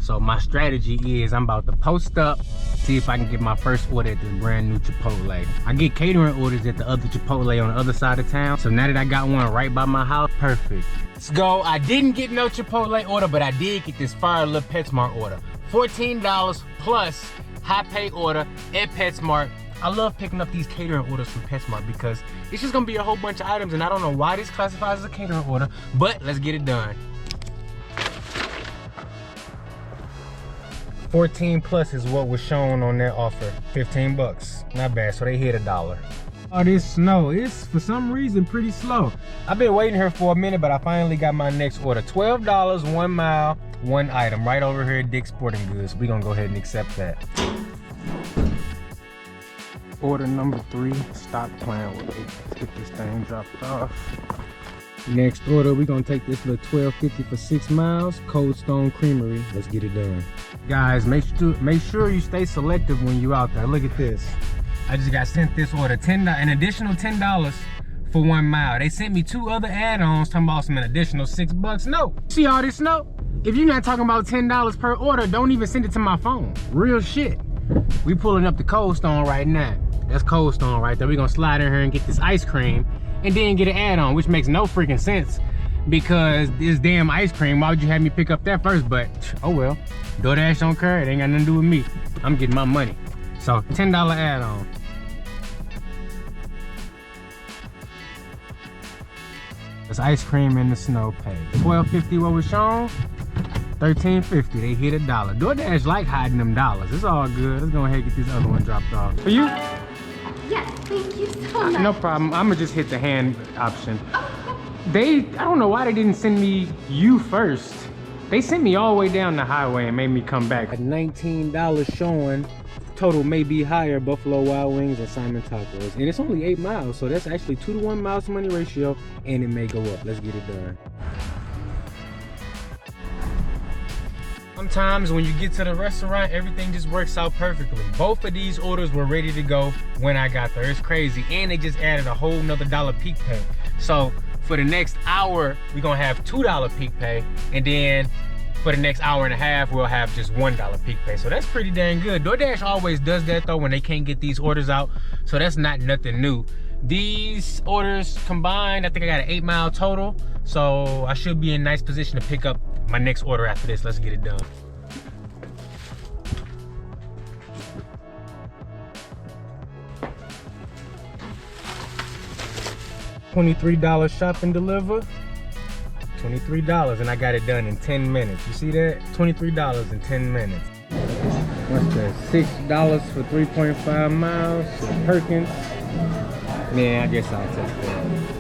So my strategy is I'm about to post up, see if I can get my first order at this brand new Chipotle. I get catering orders at the other Chipotle on the other side of town. So now that I got one right by my house, perfect. Let's go. I didn't get no Chipotle order, but I did get this fire little PetSmart order. $14 plus high pay order at PetSmart. I love picking up these catering orders from PetSmart because it's just gonna be a whole bunch of items, and I don't know why this classifies as a catering order, but let's get it done. 14 plus is what was shown on their offer. 15 bucks, not bad, so they hit $1. Oh, this snow, it's for some reason pretty slow. I've been waiting here for a minute, but I finally got my next order. $12, 1 mile, 1 item, right over here at Dick's Sporting Goods. We're gonna go ahead and accept that. Order number 3, stop playing with it. Let's get this thing dropped off. Next order, we're gonna take this little $12.50 for 6 miles, Cold Stone Creamery. Let's get it done. Guys, make sure you stay selective when you're out there. Look at this. I just got sent this order, an additional $10 for 1 mile. They sent me 2 other add-ons talking about some additional $6. No, see all this snow? If you're not talking about $10 per order, don't even send it to my phone. Real shit. We pulling up the Cold Stone right now. That's Cold Stone right there. We're gonna slide in here and get this ice cream and then get an add-on, which makes no freaking sense because this damn ice cream, why would you have me pick up that first? But oh well, DoorDash don't care, it ain't got nothing to do with me. I'm getting my money. So $10 add-on. It's ice cream in the snow pay. $12.50 what was shown, $13.50, they hit $1. DoorDash like hiding them dollars. It's all good. Let's go ahead and get this other one dropped off. For you? Yes, thank you so much. No problem. I'm gonna just hit the hand option. I don't know why they didn't send me you first. They sent me all the way down the highway and made me come back. At $19 showing, total may be higher, Buffalo Wild Wings and Simon Tacos. And it's only 8 miles, so that's actually 2-to-1 miles to money ratio, and it may go up. Let's get it done. Sometimes when you get to the restaurant, everything just works out perfectly. Both of these orders were ready to go when I got there. It's crazy. And they just added a whole nother $1 peak pay. So for the next hour, we're gonna have $2 peak pay. And then for the next hour and a half, we'll have just $1 peak pay. So that's pretty dang good. DoorDash always does that though when they can't get these orders out. So that's not nothing new. These orders combined, I think I got an 8 mile total. So I should be in a nice position to pick up my next order after this. Let's get it done. $23 shop and deliver. $23, and I got it done in 10 minutes. You see that? $23 in 10 minutes. What's that? $6 for 3.5 miles. Perkins. Man, I guess I'll take that.